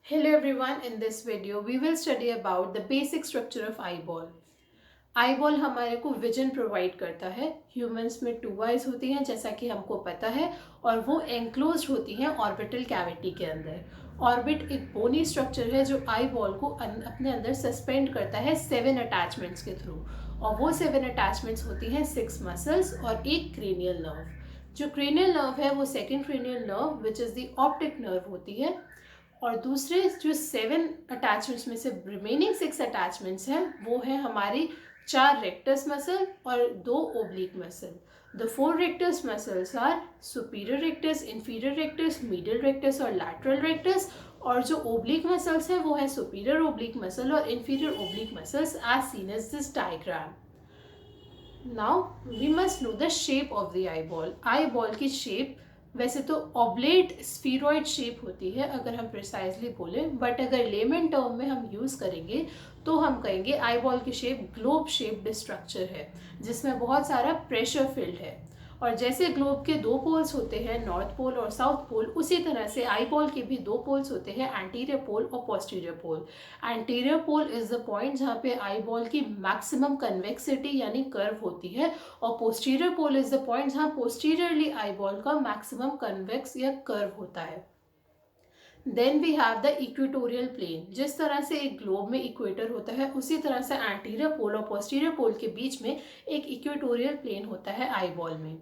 Hello everyone, in this video we will study about the basic structure of eyeball. Eyeball हमारे को vision provide करता है। Humans में to eyes होती हैं जैसा कि हमको पता है, और वो एंक्लोज होती हैं ऑर्बिटल कैविटी के अंदर। ऑर्बिट एक बोनी स्ट्रक्चर है जो आई बॉल को अपने अंदर सस्पेंड करता है 7 अटैचमेंट्स के थ्रू, और वो 7 अटैचमेंट्स होती हैं 6 मसल्स और एक क्रेनियल नर्व। जो क्रेनियल नर्व है वो second cranial nerve which is the optic nerve होती है, और दूसरे जो 7 अटैचमेंट्स में से रिमेनिंग 6 अटैचमेंट्स हैं वो है हमारी 4 रेक्टस मसल और 2 oblique muscle. The 4 rectus muscles are superior rectus, inferior rectus, medial rectus और लैटरल रेक्टस। और जो ओब्लिक मसल्स हैं वो है सुपीरियर ओब्लिक मसल और inferior oblique muscles as seen as this diagram. Now we must know the shape of the eyeball. Eyeball की shape वैसे तो ऑब्लेट स्फीरॉइड शेप होती है अगर हम प्रिसाइजली बोलें, बट अगर लेमन टर्म में हम यूज़ करेंगे तो हम कहेंगे आई बॉल की शेप ग्लोब शेप्ड स्ट्रक्चर है जिसमें बहुत सारा प्रेशर फील्ड है। और जैसे ग्लोब के 2 पोल्स होते हैं, नॉर्थ पोल और साउथ पोल, उसी तरह से आई बॉल के भी 2 पोल्स होते हैं, एंटीरियर पोल और posterior pole. Anterior pole is the point जहाँ पे आई बॉल की मैक्सिमम कन्वेक्सिटी यानी कर्व होती है, और posterior pole is the point जहाँ पोस्टीरियरली आई बॉल का मैक्सिमम कन्वेक्स या कर्व होता है। Then we have the equatorial plane. जिस तरह से एक ग्लोब में इक्वेटर होता है उसी तरह से एंटीरियर पोल और पोस्टीरियर पोल के बीच में एक इक्वेटोरियल प्लेन होता है आई बॉल में।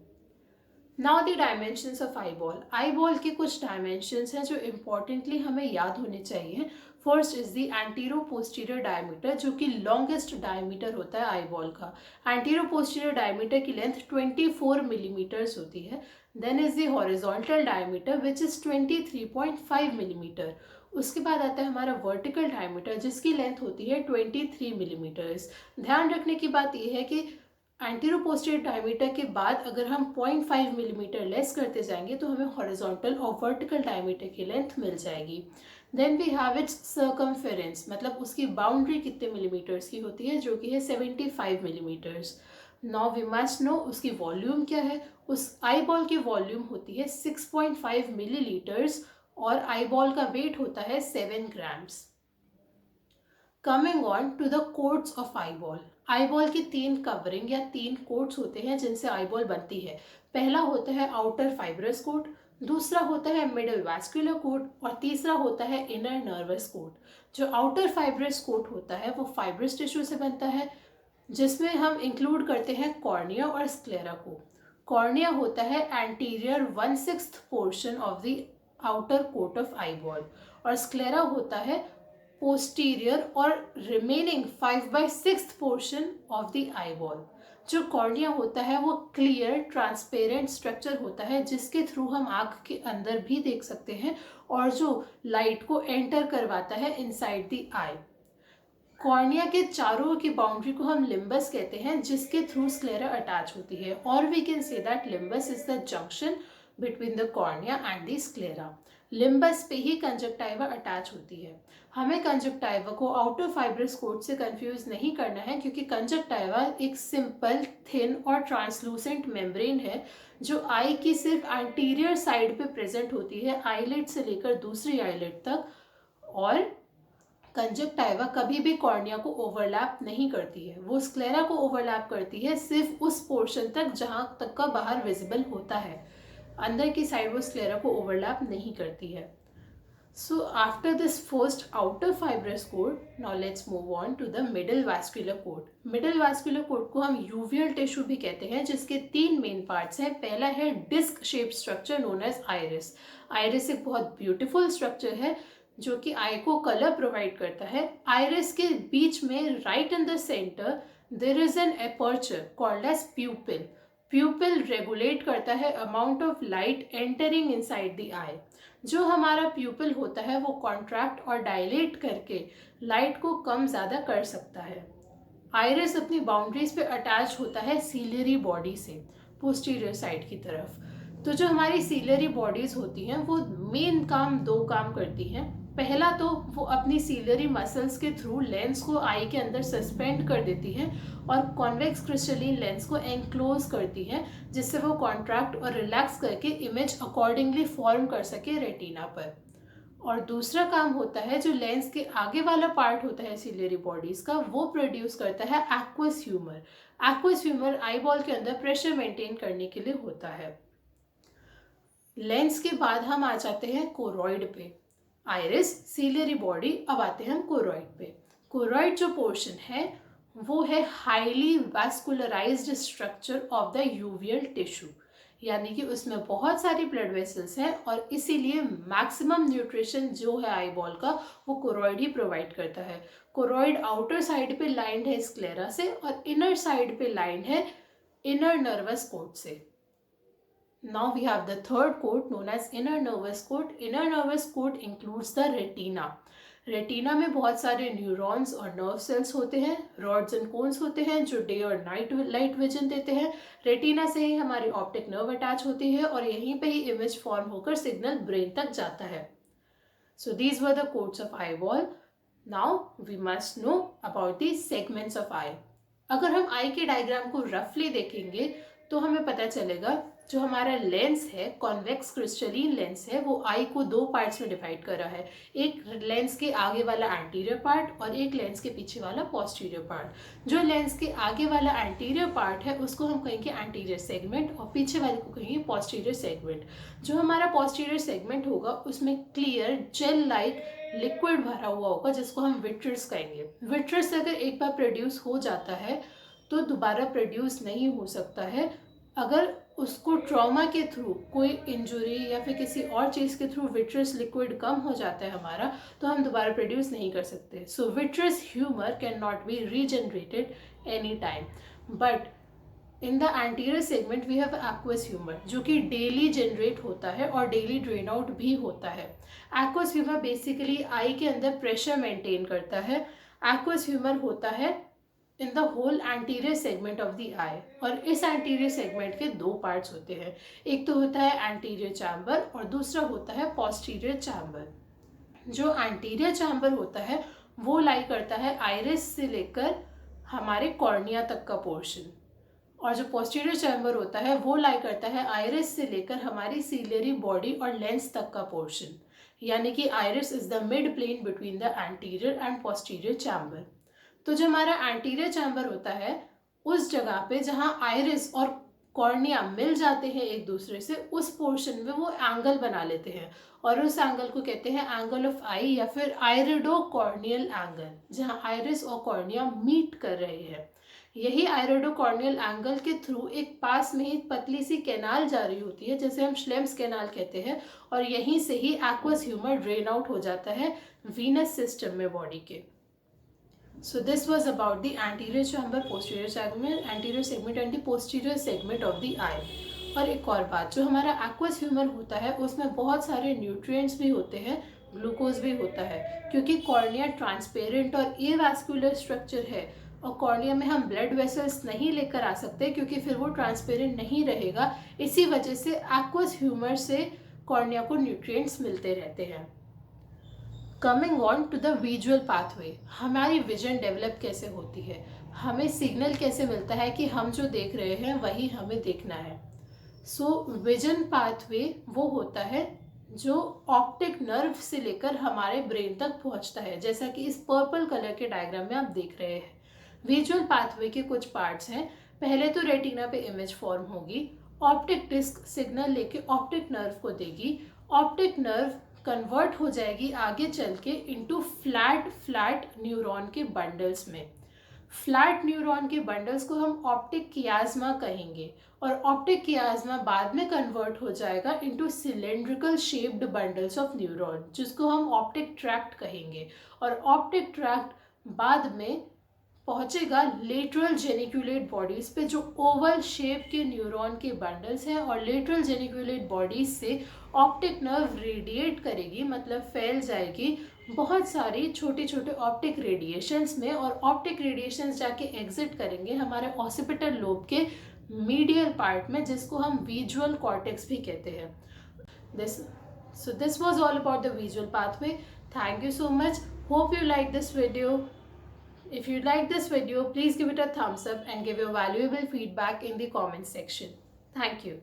Now the dimensions of eyeball. Eye ball के कुछ डायमेंशंस हैं जो इम्पॉर्टेंटली हमें याद होने चाहिए। First is the antero posterior diameter, जो कि लॉन्गेस्ट डायमीटर होता है आई बॉल का। एंटीरो पोस्टीरियर डायमीटर की लेंथ 24 मिलीमीटर्स होती है। Then is the horizontal diameter which is 23.5 millimetre. उसके बाद आता है हमारा वर्टिकल डायमीटर जिसकी लेंथ होती है 23 मिलीमीटर्स। ध्यान रखने की बात यह है कि एंटीरो पोस्टीरियर डायमीटर के बाद अगर हम 0.5 मिलीमीटर लेस करते जाएंगे तो हमें हॉरिजॉन्टल और वर्टिकल डायमीटर की लेंथ मिल जाएगी। Then we have its circumference, मतलब उसकी बाउंड्री कितने मिलीमीटर्स की होती है, जो कि है 75 millimetres. Now we must know उसकी वॉल्यूम क्या है। उस आई बॉल की वॉल्यूम होती है 6.5 मिलीलीटर्स और आई बॉल का वेट होता है 7 grams. Coming on to the coats of eyeball. Eyeball की 3 कवरिंग या 3 कोट्स होते हैं जिनसे आई बॉल बनती है। पहला होता है आउटर फाइब्रस कोट, दूसरा होता है मिडल वैस्कुलर कोट और तीसरा होता है इनर नर्वस कोट। जो आउटर फाइब्रस कोट होता है वो फाइब्रस टिश्यू से बनता है जिसमें हम इंक्लूड करते हैं कॉर्निया और स्क्लेरा को। कॉर्निया होता है anterior 1/6 portion of the outer coat of eyeball, और स्क्लेरा होता है पोस्टीरियर और remaining 5/6 portion of the eyeball. जो कॉर्निया होता है वो क्लियर ट्रांसपेरेंट स्ट्रक्चर होता है जिसके थ्रू हम आँख के अंदर भी देख सकते हैं और जो लाइट को एंटर करवाता है इनसाइड द आई। कॉर्निया के चारों की बाउंड्री को हम लिम्बस कहते हैं जिसके थ्रू स्क्लेरा अटैच होती है, और we can say that limbus is the junction between the cornea and the sclera. Limbus पे ही कंजक्टाइवा अटैच होती है। हमें कंजक्टाइवा को आउटर फाइब्रस कोट से कंफ्यूज नहीं करना है क्योंकि कंजक्टाइवा एक सिंपल थिन और ट्रांसलूसेंट मेम्ब्रेन है जो आई की सिर्फ एंटीरियर साइड पे प्रेजेंट होती है, आईलिड से लेकर दूसरी आईलिड तक। और कंजक्टाइवा कभी भी कॉर्निया को ओवरलैप नहीं करती है, वो स्क्लेरा को ओवरलैप करती है सिर्फ उस पोर्शन तक जहां तक का बाहर विजिबल होता है। अंदर की साइड वो स्क्लेरा को ओवरलैप नहीं करती है। So after this first outer fibrous coat, now let's move on to the middle vascular coat. Middle vascular coat को हम यूवियल टिश्यू भी कहते हैं जिसके 3 मेन पार्ट्स हैं। पहला है disc shape structure known as iris. Iris एक बहुत ब्यूटीफुल स्ट्रक्चर है जो कि आई को कलर प्रोवाइड करता है। आइरिस के बीच में right in the centre there is an aperture called as pupil. Pupil regulate करता है amount of light entering inside the eye. जो हमारा प्यूपिल होता है वो कॉन्ट्रैक्ट और डायलेट करके लाइट को कम ज़्यादा कर सकता है। आइरिस अपनी बाउंड्रीज पे अटैच होता है सीलियरी बॉडी से पोस्टीरियर साइड की तरफ। तो जो हमारी सीलियरी बॉडीज होती हैं वो मेन काम 2 काम करती हैं। पहला तो वो अपनी सीलियरी मसल्स के थ्रू लेंस को आई के अंदर सस्पेंड कर देती हैं और कॉन्वेक्स क्रिस्टलिन लेंस को एनक्लोज करती हैं जिससे वो कॉन्ट्रैक्ट और रिलैक्स करके इमेज अकॉर्डिंगली फॉर्म कर सके रेटिना पर। और दूसरा काम होता है जो लेंस के आगे वाला पार्ट होता है सिलियरी बॉडीज का, वो प्रोड्यूस करता है aqueous humour. Aqueous humour eye ball के अंदर प्रेशर मेंटेन करने के लिए होता है। लेंस के बाद हम आ जाते हैं कोरॉइड पे। आइरिस, सिलियरी बॉडी, अब आते हैं हम कोरॉइड पे। कोरॉइड जो पोर्शन है वो है highly vascularized structure of the uveal tissue, यानी कि उसमें बहुत सारी ब्लड वेसल्स हैं और इसीलिए मैक्सिमम न्यूट्रिशन जो है आई बॉल का वो कोरॉइड ही प्रोवाइड करता है। कोरॉइड आउटर साइड पे लाइंड है स्क्लेरा से और इनर साइड पे लाइंड है इनर नर्वस कोट से। Now we have the third coat known as inner nervous coat. Inner nervous coat includes the retina. Retina में बहुत सारे न्यूरॉन्स और नर्व सेल्स होते हैं, रॉड्स एंड कोन्स होते हैं जो डे और नाइट लाइट विजन देते हैं। रेटिना से ही हमारी ऑप्टिक नर्व अटैच होती है और यहीं पे ही इमेज फॉर्म होकर सिग्नल ब्रेन तक जाता है। So these were the coats of eyeball. Now we must know about the segments of eye. अगर हम आई के डायग्राम को रफली देखेंगे तो हमें पता चलेगा जो हमारा लेंस है, कॉन्वेक्स क्रिस्टलीन लेंस है, वो आई को दो पार्ट्स में डिवाइड कर रहा है। एक लेंस के आगे वाला एंटीरियर पार्ट और एक लेंस के पीछे वाला पोस्टीरियर पार्ट। जो लेंस के आगे वाला एंटीरियर पार्ट है उसको हम कहेंगे एंटीरियर सेगमेंट और पीछे वाले को कहेंगे पोस्टीरियर सेगमेंट। जो हमारा पोस्टीरियर सेगमेंट होगा उसमें क्लियर जेल लाइक लिक्विड भरा हुआ होगा जिसको हम विट्रस कहेंगे। विट्रस अगर एक बार प्रोड्यूस हो जाता है तो दोबारा प्रोड्यूस नहीं हो सकता है। अगर उसको ट्रॉमा के थ्रू कोई इंजुरी या फिर किसी और चीज़ के थ्रू विट्रस लिक्विड कम हो जाता है हमारा, तो हम दोबारा प्रोड्यूस नहीं कर सकते। So vitreous humour can not be regenerated any time, but in the anterior segment we have aqueous humour जो कि डेली जनरेट होता है और डेली ड्रेन आउट भी होता है। एक्वस ह्यूमर बेसिकली आई के अंदर प्रेशर मेंटेन करता है। एक्वस ह्यूमर होता है in the whole anterior segment of the eye और इस एंटीरियर सेगमेंट के दो पार्ट्स होते हैं। एक तो होता है एंटीरियर चैम्बर और दूसरा होता है पोस्टीरियर चैम्बर। जो एंटीरियर चैम्बर होता है वो लाई करता है आइरिस से लेकर हमारे कॉर्निया तक का पोर्शन, और जो पोस्टीरियर चैम्बर होता है वो लाई करता है आइरिस से लेकर हमारी सीलियरी बॉडी और लेंस तक का पोर्शन, यानी कि iris is the mid plane between the anterior and posterior chamber. तो जो हमारा एंटीरियर चैम्बर होता है उस जगह पे जहाँ आइरिस और कॉर्निया मिल जाते हैं एक दूसरे से, उस पोर्शन में वो एंगल बना लेते हैं और उस एंगल को कहते हैं एंगल ऑफ आई या फिर आइरिडो कॉर्नियल एंगल, जहाँ आइरिस और कॉर्निया मीट कर रहे हैं। यही आइरिडो कॉर्नियल एंगल के थ्रू एक पास में ही पतली सी कैनाल जा रही होती है जिसे हम श्लेम्स कैनाल कहते हैं, और यहीं से ही एक्वस ह्यूमर ड्रेन आउट हो जाता है वीनस सिस्टम में बॉडी के। So this was about the anterior chamber, posterior segment, anterior segment and the posterior segment of the eye. और एक और बात, जो हमारा एक्वस ह्यूमर होता है उसमें बहुत सारे न्यूट्रिएंट्स भी होते हैं, ग्लूकोज भी होता है, क्योंकि कॉर्निया ट्रांसपेरेंट और एवास्कुलर स्ट्रक्चर है और कॉर्निया में हम ब्लड वेसल्स नहीं लेकर आ सकते क्योंकि फिर वो ट्रांसपेरेंट नहीं रहेगा। इसी वजह से एक्वस ह्यूमर से कॉर्निया को न्यूट्रिएंट्स मिलते रहते हैं। Coming on to the visual pathway, हमारी विजन डेवलप कैसे होती है, हमें सिग्नल कैसे मिलता है कि हम जो देख रहे हैं वही हमें देखना है। सो विजन पाथवे वो होता है जो ऑप्टिक नर्व से लेकर हमारे ब्रेन तक पहुंचता है, जैसा कि इस पर्पल कलर के डायग्राम में आप देख रहे हैं। विजुअल पाथवे के कुछ पार्ट्स हैं। पहले तो रेटिना पे इमेज फॉर्म होगी, ऑप्टिक डिस्क सिग्नल लेके ऑप्टिक नर्व को देगी, ऑप्टिक नर्व कन्वर्ट हो जाएगी आगे चल के इनटू फ्लैट न्यूरॉन के बंडल्स में। फ्लैट न्यूरॉन के बंडल्स को हम ऑप्टिक कियाज्मा कहेंगे और ऑप्टिक कियाज्मा बाद में कन्वर्ट हो जाएगा into cylindrical shaped bundles of neuron जिसको हम ऑप्टिक ट्रैक्ट कहेंगे, और ऑप्टिक ट्रैक्ट बाद में पहुंचेगा लेटरल जेनिक्यूलेट बॉडीज पे जो ओवल शेप के न्यूरॉन के बंडल्स हैं, और लेटरल जेनिक्यूलेट बॉडीज से ऑप्टिक नर्व रेडिएट करेगी, मतलब फैल जाएगी बहुत सारी छोटे छोटे ऑप्टिक रेडिएशंस में, और ऑप्टिक रेडिएशंस जाके एग्जिट करेंगे हमारे ऑसिपिटल लोब के मीडियल पार्ट में जिसको हम विजुअल कॉर्टेक्स भी कहते हैं। This was all about the visual pathway. Thank you so much. Hope you like this video. If you like this video, please give it a thumbs up and give your valuable feedback in the comment section. Thank you.